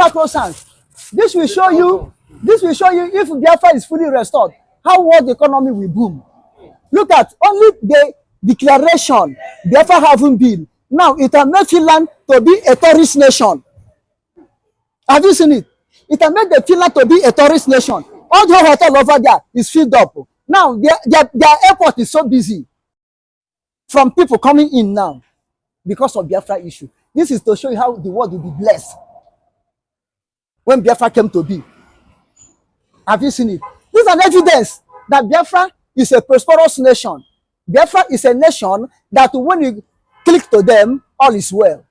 sacrosanct. This will show you if Biafra is fully restored, how world economy will boom. Look at only the declaration Biafra haven't been. Now it has made Finland to be a tourist nation. Have you seen it? It has made the Finland to be a tourist nation. All the hotel over there is filled up. Now their airport is so busy from people coming in now because of Biafra issue. This is to show you how the world will be blessed when Biafra came to be. Have you seen it? This is an evidence that Biafra is a prosperous nation. Biafra is a nation that when you click to them, all is well.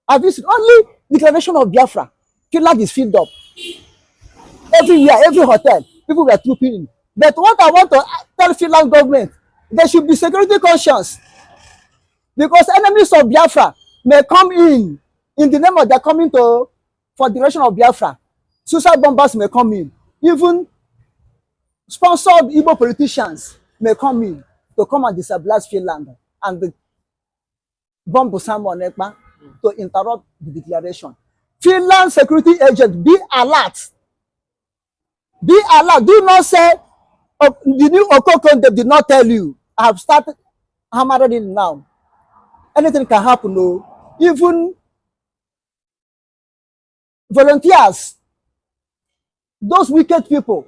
Have you seen? Only declaration of Biafra, Finland is filled up. Everywhere, every hotel, people were trooping in. But what I want to tell Finland government, there should be security conscience. Because enemies of Biafra may come in the name of they're coming to for the direction of Biafra. Suicide bombers may come in. Even sponsored igbo politicians may come in to come and destabilize Finland and bomb Busamo and Ekpa to interrupt the declaration. Finland security agent, be alert. Be alert. Do not say, oh, the new Okokon, they did not tell you. I have started hammering it now. Anything can happen, no. Even volunteers, those wicked people,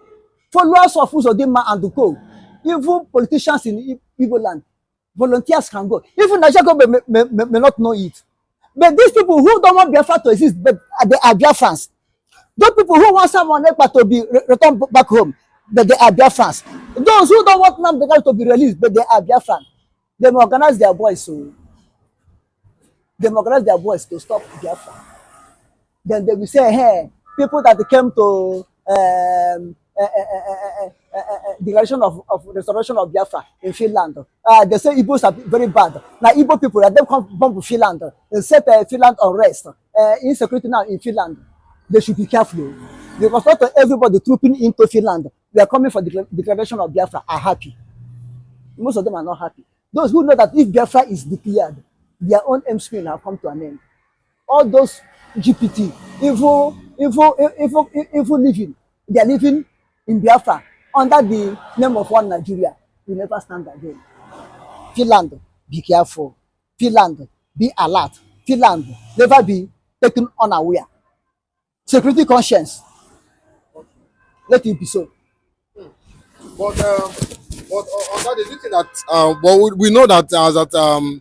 followers of Uzodinma and Duko, even politicians in Igbo land, volunteers can go. Even Nigerian may not know it. But these people who don't want Biafra to exist, but they are Biafrans. Those people who want someone to be returned back home, but they are Biafrans. Those who don't want nnamdikanu to be released, but they are Biafrans. They will organize their boys, so they will organize their boys to stop Biafra. Then they will say, hey, people that came to declaration of restoration of Biafra in Finland. They say Igbos are very bad. Now Igbo people, they come bomb Finland and set Finland unrest, insecurity now in Finland. They should be careful because not everybody trooping into Finland, they are coming for the declaration of Biafra are happy. Most of them are not happy. Those who know that if Biafra is declared, their own aim screen have come to an end. All those GPT, evil living, they are living in Biafra under the name of one Nigeria. We never stand again. Finland, be careful. Finland, be alert. Finland, never be taken unaware. Security conscience. Let it be so. But on that, do you think that well, we know that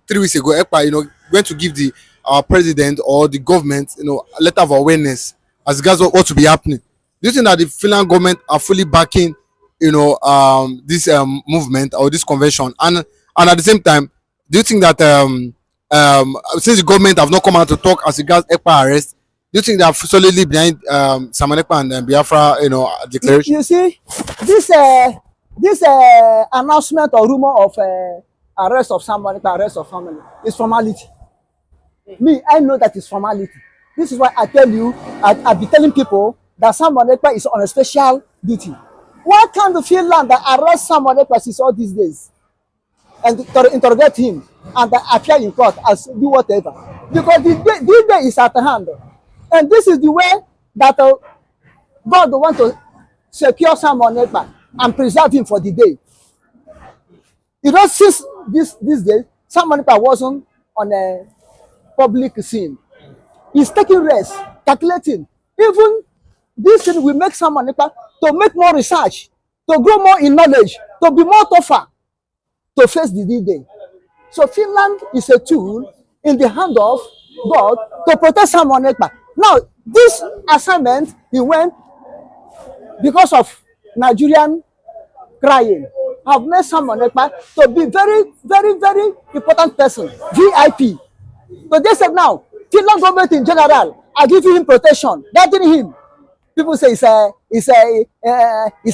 3 weeks ago, ekpa, went to give the president or the government, a letter of awareness as regards what to be happening. Do you think that the Finland government are fully backing, this movement or this convention? And at the same time, do you think that since the government have not come out to talk as regards ekpa arrest, do you think they are solidly behind Saman Ekpa and Biafra, declaration? You see, this announcement or rumor of arrest of someone, arrest of family, is formality. Me, I know that is formality. This is why I tell you, I be telling people that Saman Ekpa is on a special duty. Why can't the Finland arrest Saman Ekpa since all these days and to interrogate him and appear in court as do whatever? Because the day is at hand. And this is the way that God wants to secure Saman Ekpa and preserve him for the day. Since this day, Saman Ekpa wasn't on a public scene. He's taking rest, calculating. Even this thing will make Saman Ekpa to make more research, to grow more in knowledge, to be more tougher, to face the D-Day. So Finland is a tool in the hand of God to protect Saman Ekpa. Now, this assignment, he went because of Nigerian crying. Have made Saman Ekpa to be very, very, very important person, VIP. But they said now, Finland government in general are giving him protection, guarding him. People say he's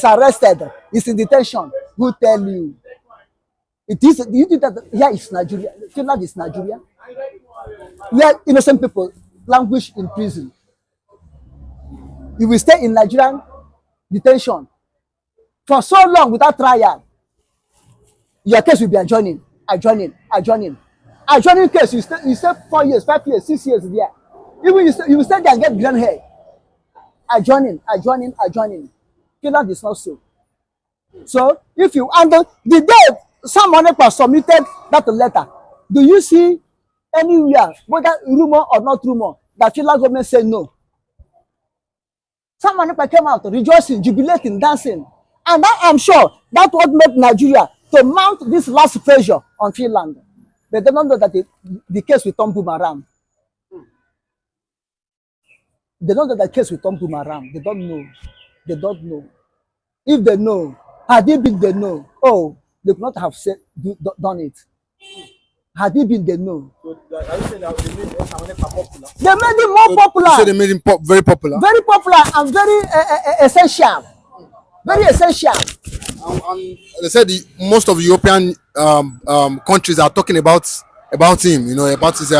arrested, he's in detention. Who tell you? It is. You think that here is Nigeria? Finland is Nigeria. Where innocent people languish in prison. You will stay in Nigerian detention for so long without trial. Your case will be adjourning case. You stay 4 years, 5 years, 6 years there. Even you stay there and get grand hair. Adjoining. Finland is not so. So if you and the day someone submitted that letter, do you see anywhere, whether rumor or not rumor, that Finland government said no? Someone came out rejoicing, jubilating, dancing, and I am sure that what made Nigeria to mount this last pressure on Finland. But they don't know that the case will turn boomerang. They don't know that case will turn boomerang. They don't know. They don't know. If they know, had it been they know, oh, they could not have done it. Had it been they know. So are you saying that they made popular? They made him more popular. You say they made him very popular? Very popular and very essential. Very essential. And they said most of the European countries are talking about him, you know, about his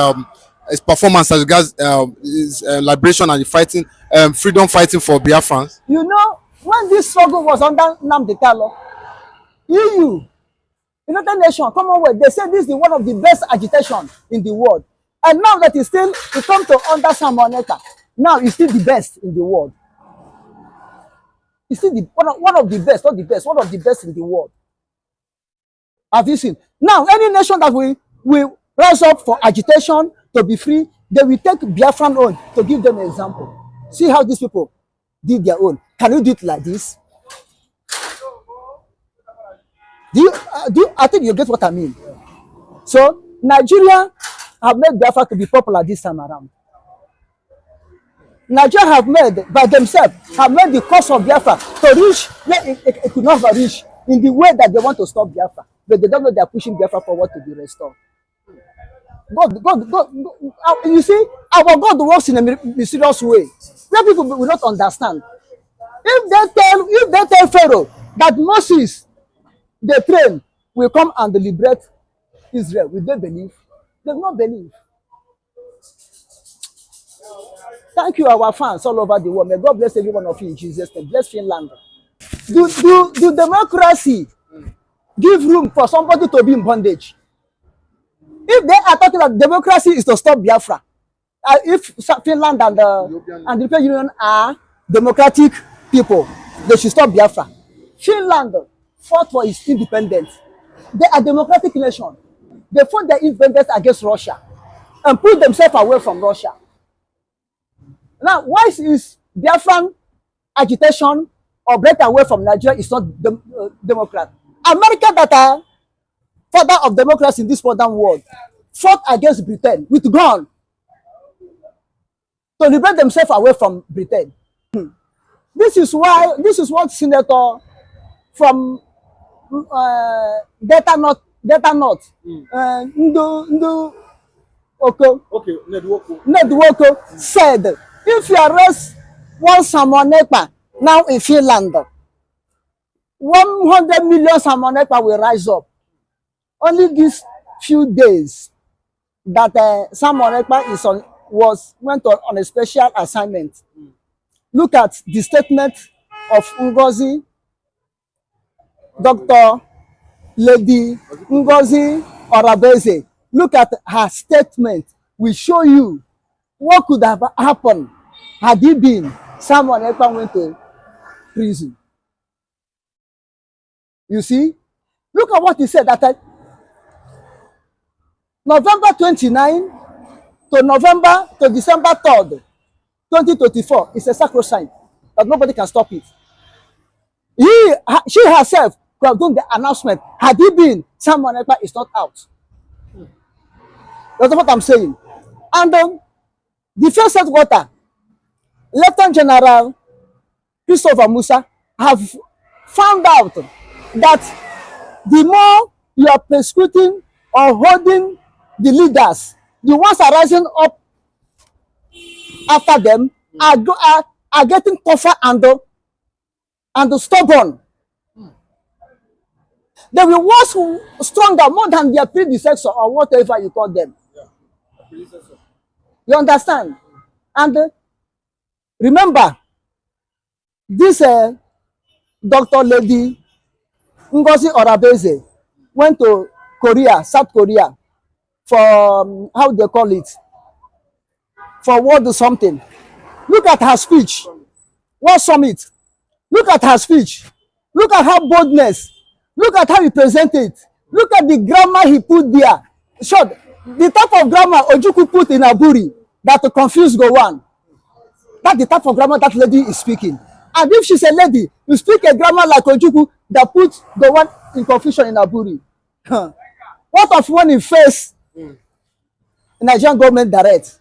performance as regards his liberation and the fighting, freedom fighting for Biafrans. You know, when this struggle was under nnamdikanu, EU, United Nations, Commonwealth, they said this is one of the best agitation in the world. And now that it come to under Simon Ekpa, now it's still the best in the world. It's still one of the best, not the best, one of the best in the world. Have you seen? Now, any nation that will rise up for agitation to be free, they will take Biafran own to give them an example. See how these people did their own. Can you do it like this? I think you get what I mean. So Nigeria have made Biafra to be popular this time around. Nigeria have made by themselves the cause of Biafra to reach where it could not reach in the way that they want to stop Biafra, but they don't know they are pushing Biafra forward to be restored. God, you see, our God works in a mysterious way. Many people will not understand. If they tell Pharaoh that Moses, the train, will come and liberate Israel, will they believe? They will not believe. Thank you, our fans all over the world. May God bless every one of you in Jesus' name. Bless Finland. Do democracy give room for somebody to be in bondage? If they are talking that democracy is to stop Biafra, if Finland and the European Union are democratic people, they should stop Biafra. Finland fought for its independence. They are a democratic nation. They fought their independence against Russia and put themselves away from Russia. Now, why is Biafran agitation or break away from Nigeria is not Democrat? America, that are father of democracy in this modern world, fought against Britain with gun to liberate themselves away from Britain. This is what Senator from Delta North, Nedwoko said, if you arrest one Simon Ekpa now in Finland, 100 million Simon Ekpa will rise up. Only these few days that Simon Ekpa went on a special assignment. Look at the statement of Ngozi, Dr. Lady Ngozi Orabeze. Look at her statement. We show you what could have happened had it been Simon Ekpa went to prison. You see? Look at what he said that November 29 to December 3rd, 2024 is a sacrosanct that nobody can stop it. She herself could have done the announcement had it been Simon Ekpa is not out. That's what I'm saying. And the first headquarter, Lieutenant General Christopher Musa, have found out that the more you are persecuting or holding the leaders, the ones are rising up after them are getting tougher and stubborn. They will work stronger more than their predecessor or whatever you call them. You understand? And remember, this Dr. Lady Ngozi Orabeze went to Korea, South Korea, for how they call it, for what do something. Look at her speech. What summit? Look at her speech. Look at her boldness. Look at how he presented. Look at the grammar he put there. Short, the type of grammar Ojukwu put in Aburi that to confuse Gowan. That's the type of grammar that lady is speaking. And if she's a lady, you speak a grammar like Ojukwu that puts Gowan in confusion in Aburi. What of when he face Nigerian government direct?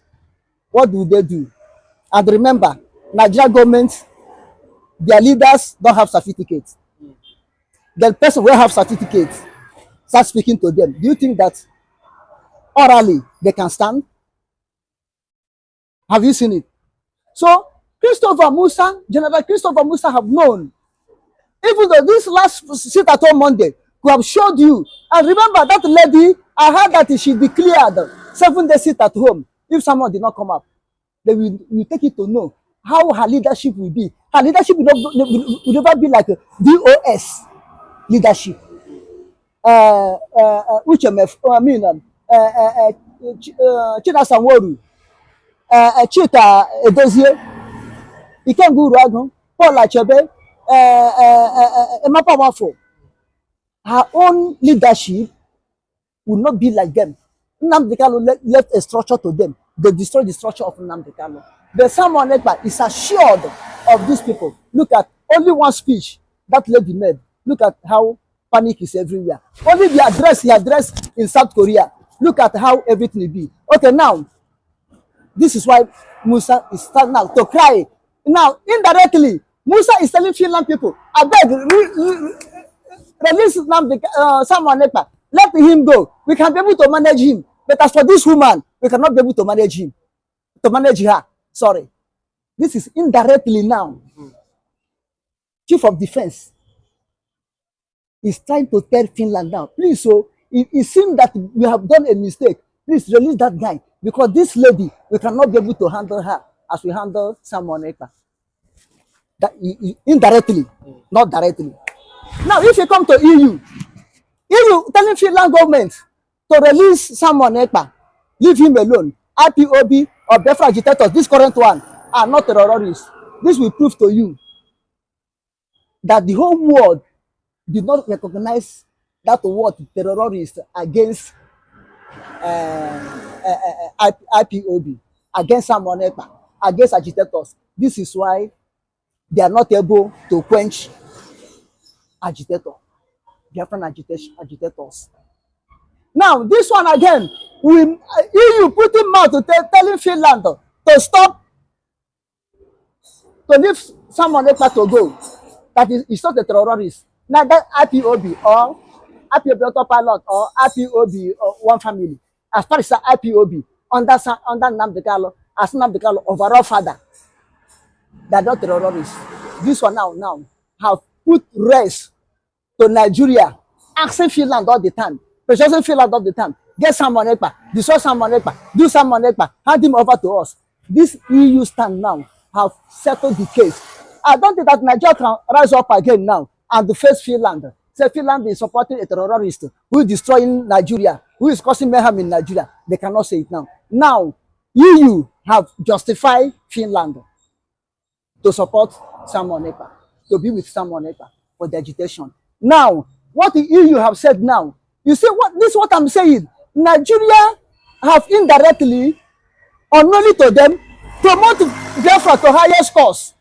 What do they do? And remember, Nigerian government, their leaders don't have certificates. The person will have certificates. Start speaking to them. Do you think that orally they can stand? Have you seen it? So Christopher Musa, General Christopher Musa have known. Even though this last sit at home Monday could have showed you. And remember that lady, I heard that she declared 7 days sit at home. If someone did not come up, they will take it to know how her leadership will be. Her leadership will never be like a DOS leadership. Uchemef, I mean, Chinasanworu, Chika Edozie, Ikengu Ragon, Paul Achebe, Emapa Wafo. Her own leadership will not be like them. Nnamdikanu left a structure to them. They destroyed the structure of Nnamdikanu. The someone that is assured of these people. Look at only one speech that lady made. Look at how panic is everywhere. Only the address he addressed in South Korea. Look at how everything will be. Okay, now, this is why Musa is starting now to cry. Now, indirectly, Musa is telling Finland people, I beg, release someone, let him go. We can be able to manage him. But as for this woman, we cannot be able to manage him. To manage her. Sorry. This is indirectly now. Chief of Defense is trying to tell Finland now. Please, so it seems that we have done a mistake. Please release that guy. Because this lady, we cannot be able to handle her as we handle someone else. That indirectly, not directly. Now, if you come to EU telling Finland government to release someone ekpa, leave him alone. IPOB or Biafra agitators, this current one, are not terrorists. This will prove to you that the whole world did not recognize that word terrorist against IPOB, against someone ekpa, against agitators. This is why they are not able to quench agitator, Biafran agitators. Now, this one again, EU put him out to telling Finland to stop, to leave someone else to go. That is not a terrorist. Now that IPOB or IPOB autopilot or IPOB or one family, as far as IPOB under Nnamdikanu, as Nnamdikanu overall father, they are not terrorists. This one now have put rest to Nigeria, asking Finland all the time, pressuring Finland all the time. Get someone ekpa, destroy someone ekpa, do someone ekpa, hand him over to us. This EU stand now have settled the case. I don't think that Nigeria can rise up again now and face Finland. Say Finland is supporting a terrorist who is destroying Nigeria, who is causing mayhem in Nigeria. They cannot say it now. Now, EU have justified Finland to support someone ekpa, to be with someone ekpa for the agitation. Now, what the EU have said now, you see what this is what I'm saying. Nigeria have indirectly, unknowingly to them, promote Biafra to highest cost,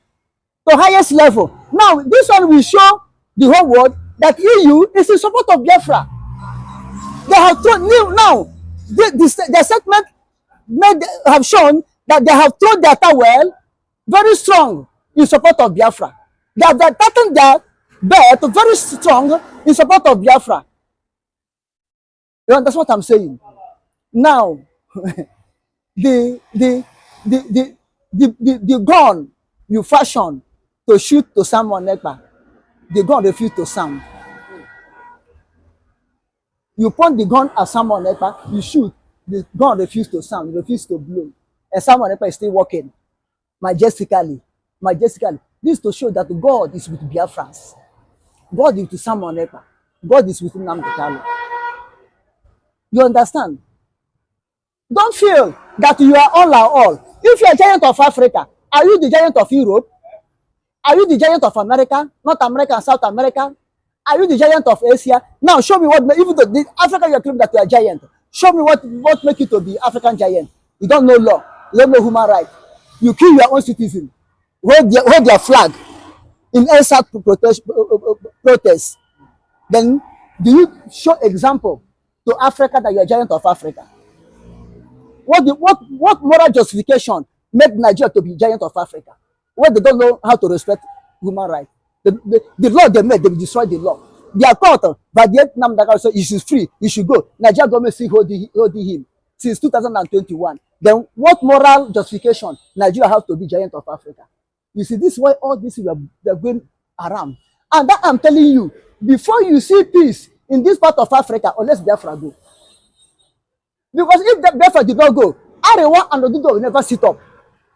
to highest level. Now, this one will show the whole world that EU is in support of Biafra. They have told now, the segment have shown that they have thrown their towel very strong in support of Biafra. They have taken their bet very strong in support of Biafra. You know, that's what I'm saying. Now, the gun you fashion to shoot to someone ekpa, the gun refuse to sound. You point the gun at someone ekpa, you shoot, the gun refuse to sound, refuse to blow, and someone ekpa is still walking majestically. This to show that God is with Biafrans. God is with someone ekpa. God is with Nnamdikanu. You understand? Don't feel that you are all. If you are giant of Africa, are you the giant of Europe? Are you the giant of America, North America and South America? Are you the giant of Asia? Now show me what, even though the Africa you claim that you are giant, show me what make you to be African giant. You don't know law, you don't know human rights. You kill your own citizen, hold their flag in ESAT protest. Then do you show example to Africa that you are giant of Africa? What moral justification make Nigeria to be giant of Africa when they don't know how to respect human rights? The law they made, they destroy the law. Their court, but the nnamdikanu said he is free, he should go. Nigeria government still holding him since 2021. Then what moral justification Nigeria have to be giant of Africa? You see, this is why all this they're going around. And that I'm telling you, before you see peace in this part of Africa, unless Biafra go. Because if the Biafra did not go, Arewa and Odudo will never sit up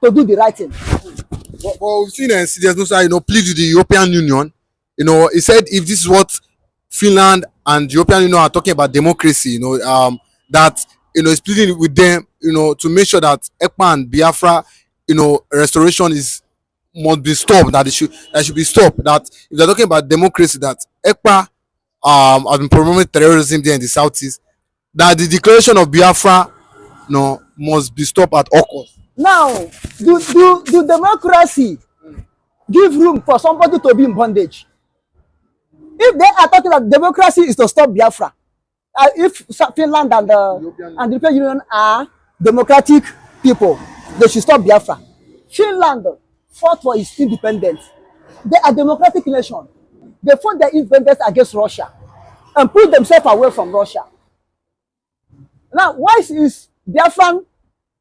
to do the right thing. But we've seen CDS Musa, plead with the European Union. He said if this is what Finland and the European Union are talking about democracy, that is pleading with them, to make sure that ekpa and Biafra, restoration must be stopped. That should be stopped. That if they're talking about democracy, that ekpa has been promoting terrorism there in the southeast. That the declaration of Biafra, must be stopped at all costs. Now, do democracy give room for somebody to be in bondage? If they are talking that democracy is to stop Biafra, if Finland and the European Union are democratic people, they should stop Biafra. Finland fought for its independence. They are a democratic nation. They fought their independence against Russia and put themselves away from Russia. Now, why is Biafran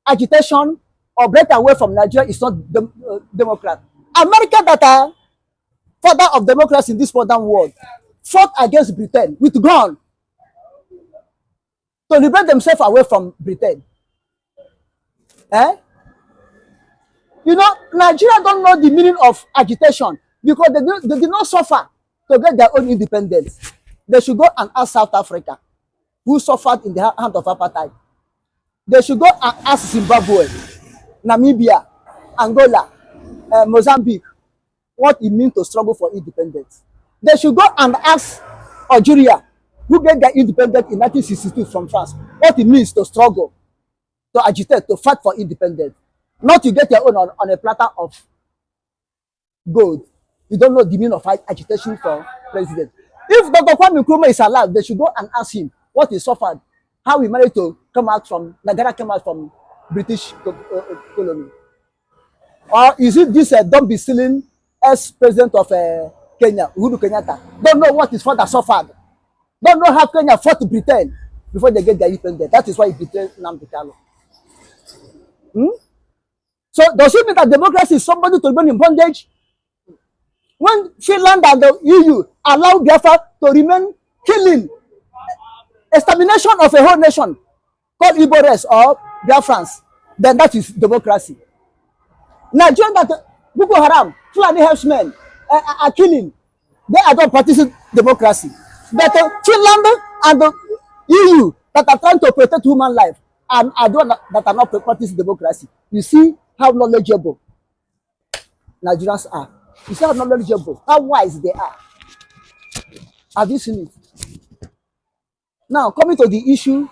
agitation or break away from Nigeria is not Democrat? America, that are father of democracy in this modern world, fought against Britain with gun to liberate themselves away from Britain. Nigeria don't know the meaning of agitation because they did not suffer to get their own independence. They should go and ask South Africa, who suffered in the hand of apartheid. They should go and ask Zimbabwe, Namibia, Angola, Mozambique, what it means to struggle for independence. They should go and ask Algeria, who get their independence in 1962 from France, what it means to struggle, to agitate, to fight for independence. Not to get your own on a platter of gold. You don't know the meaning of agitation for president. If Dr. Kwame Nkrumah is alive, they should go and ask him what he suffered, how he managed to come out from, Nigeria came out from British colony. Or is it this don't be stealing ex-president of Kenya, Uhuru Kenyatta? Don't know what his father suffered. Don't know how Kenya fought Britain before they get their independence. That is why he betrayed nnamdikanu. So does it mean that democracy is somebody to remain in bondage? When Finland and the EU allow Biafra to remain killing, extermination of a whole nation called Igbo or Biafrans, then that is democracy. Nigerian that Boko Haram, Fulani herdsmen are killing, they are not practicing democracy. But Finland and the EU that are trying to protect human life and are the ones that are not practicing democracy. You see how knowledgeable Nigerians are. You see how knowledgeable, how wise they are. Have you seen it? Now, coming to the issue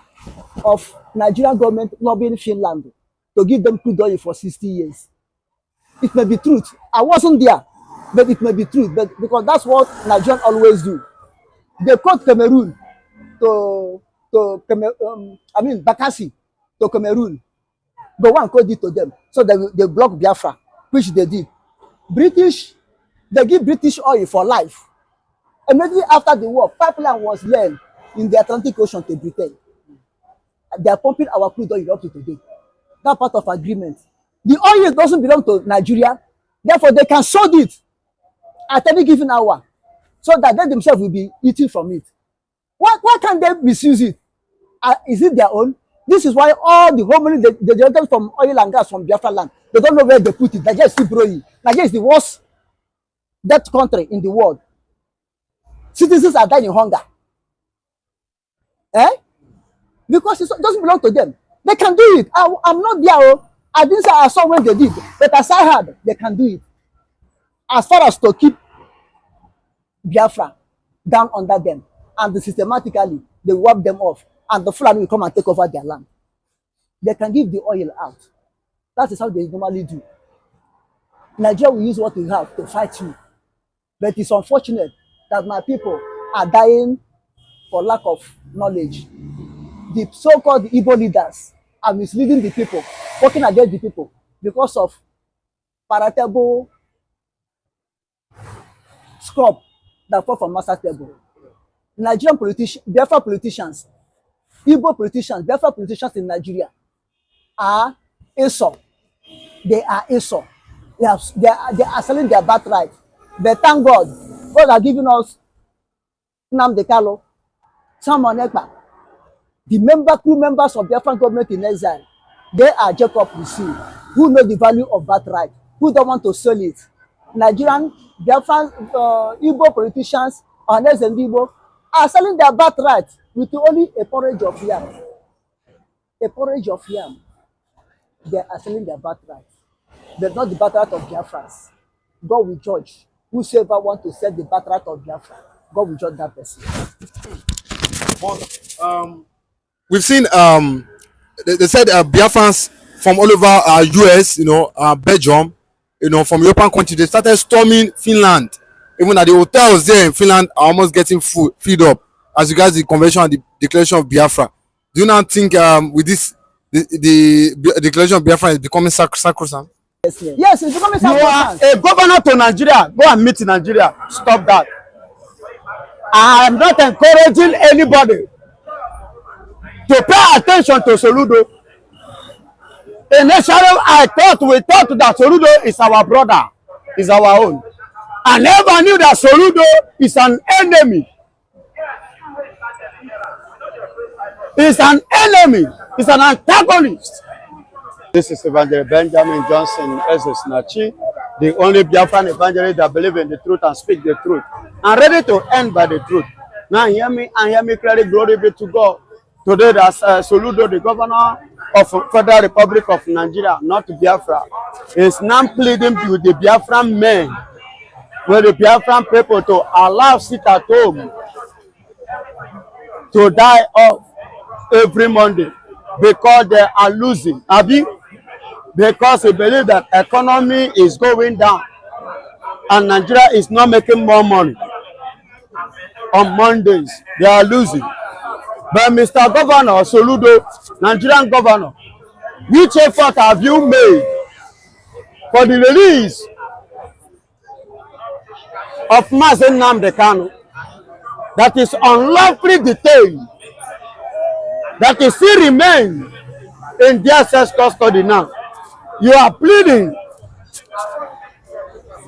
of Nigerian government lobbying Finland to give them crude oil for 60 years. It may be truth. I wasn't there, but it may be truth. But because that's what Nigerians always do. They quote Cameroon Bakassi to Cameroon. But one code it to them. So they block Biafra, which they did. They give British oil for life. Immediately after the war, pipeline was laid in the Atlantic Ocean to Britain. They are pumping our crude oil up to today. That part of agreement. The oil doesn't belong to Nigeria. Therefore, they can sell it at any given hour so that they themselves will be eating from it. Why can't they misuse it? Is it their own? This is why all the whole money they generated from oil and gas from Biafra land, they don't know where they put it. Nigeria is still growing. Nigeria is the worst debt country in the world. Citizens are dying in hunger. Because it doesn't belong to them. They can do it. I'm not there. Oh. I didn't say I saw when they did, but as I heard, they can do it. As far as to keep Biafra down under them, and systematically they wipe them off, and the Fulani will come and take over their land. They can give the oil out. That is how they normally do. Nigeria will use what we have to fight you. But it's unfortunate that my people are dying for lack of knowledge. The so-called Igbo leaders are misleading the people, working against the people because of palatable scrub that fall from master table. Nigerian politicians, Biafra politicians, Igbo politicians, Biafra politicians in Nigeria are ISO. They are ISO. They are selling their birthright. But thank God, God are giving us nnamdikanu, someone ekpa. The crew members of the Biafran government in exile, they are Jacob Lucy, who know the value of birthright, who don't want to sell it. Nigerian, Biafran, Igbo politicians, and Igbo are selling their birthright with only a porridge of yam. A porridge of yam. They are selling their birthright, but not the birthright of Biafrans. God will judge. Whosoever want to sell the birthright of Biafra, God will judge that person. But we've seen they said Biafrans from all over US, Belgium, from European countries, they started storming Finland. Even at the hotels there in Finland are almost getting filled up as regards the convention and the declaration of Biafra. Do you not think with this the declaration of Biafra is becoming sacrosanct? Yes, it's becoming sacrosanct. You are a governor to Nigeria. Go and meet Nigeria. Stop that. I am not encouraging anybody to pay attention to Soludo. Initially, we thought that Soludo is our brother, is our own. I never knew that Soludo is an enemy. He's an enemy. He's an antagonist. This is Evangelist Benjamin Johnson Nachi, the only Biafran evangelist that believe in the truth and speak the truth, and ready to end by the truth. Now hear me and hear me clearly. Glory be to God. Today, that's Soludo, the governor of Federal Republic of Nigeria, not Biafra, is now pleading with the Biafran men, with the Biafran people to allow sit at home to die off every Monday because they are losing. Abi? Because they believe that economy is going down and Nigeria is not making more money. On Mondays, they are losing. But Mr. Governor Soludo, Nigerian governor, which effort have you made for the release of nnamdikanu that is unlawfully detained, that is still remain in DSS custody now? You are pleading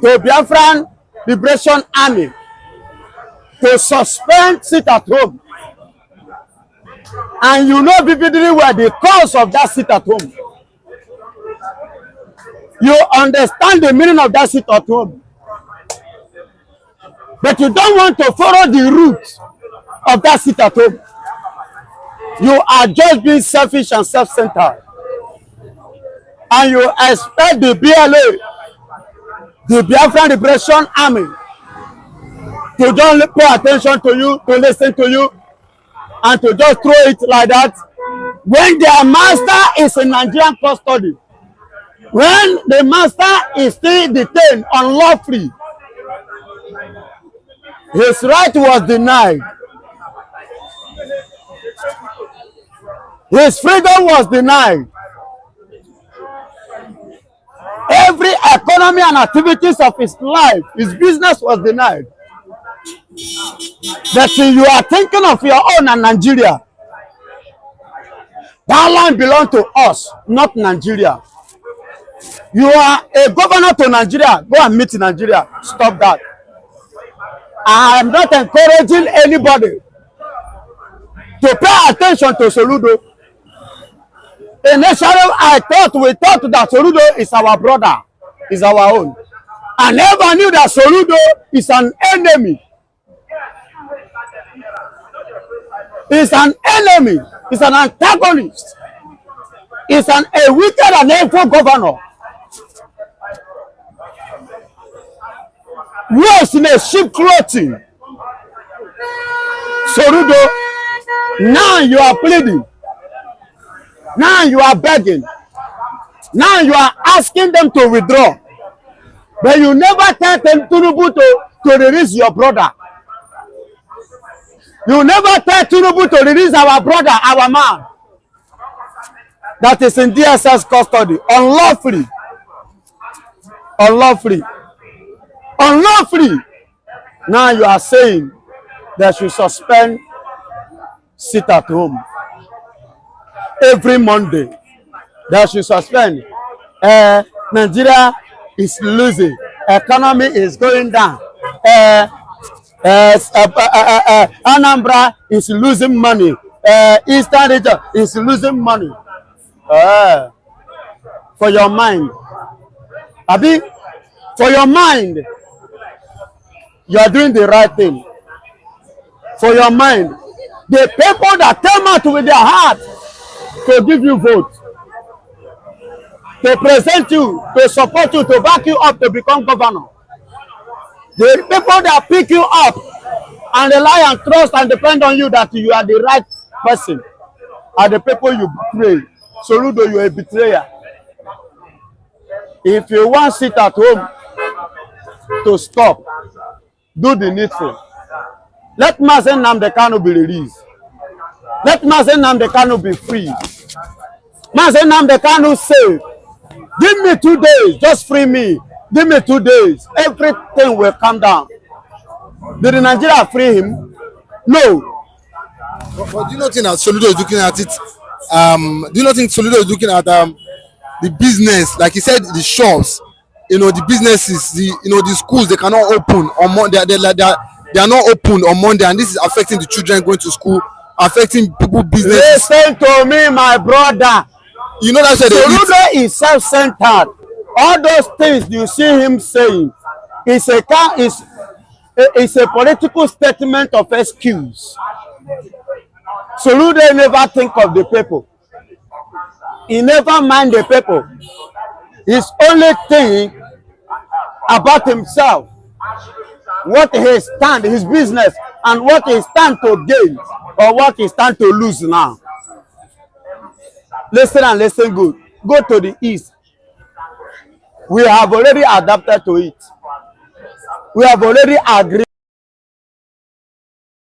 to Biafran Liberation Army to suspend sit at home. And you know vividly where the cause of that sit at home. You understand the meaning of that sit at home. But you don't want to follow the route of that sit at home. You are just being selfish and self-centered. And you expect the BLA, the Biafran Liberation Army, to just pay attention to you, to listen to you, and to just throw it like that, when their master is in Nigerian custody, when the master is still detained unlawfully, his right was denied, his freedom was denied, every economy and activities of his life, his business was denied. That you are thinking of your own and Nigeria. That land belongs to us, not Nigeria. You are a governor to Nigeria. Go and meet Nigeria. Stop that. I am not encouraging anybody to pay attention to Soludo. Initially, we thought that Soludo is our brother, is our own. I never knew that Soludo is an enemy. He's an enemy. He's an antagonist. is a wicked and evil governor. Wears in a sheep clothing. Soludo, now you are pleading. Now you are begging. Now you are asking them to withdraw. But you never tell them Tinubu to release your brother. You never tell Tinubu to release our brother, our man. That is in DSS custody. Unlawfully. Unlawfully. Unlawfully. Now you are saying they should suspend sit at home. Every Monday, they should suspend. Nigeria is losing. Economy is going down. Anambra is losing money. Eastern region is losing money. For your mind. Abi, for your mind, you are doing the right thing. For your mind, the people that came out with their heart to give you vote, to present you, to support you, to back you up to become governor. The people that pick you up and rely and trust and depend on you that you are the right person are the people you betray. Soludo, you are a betrayer. If you want to sit at home to stop, do the needful. Let nnamdikanu be released. Let nnamdikanu be free. nnamdikanu say, give me 2 days, just free me. Give me 2 days. Everything will calm down. Did Nigeria free him? No. But do you not think that Soludo is looking at it? Do you not think Soludo is looking at the business, like he said, the shops, the businesses, the schools, they cannot open on Monday. They are not open on Monday, and this is affecting the children going to school, affecting people business. Listen to me, my brother. You know that's Soludo is self-centered. All those things you see him saying is a political statement of excuse. Soludo never think of the people. He never mind the people. His only thing about himself, what he stand, his business, and what he stand to gain or what he stand to lose now. Listen and listen good. Go to the east. We have already adapted to it. We have already agreed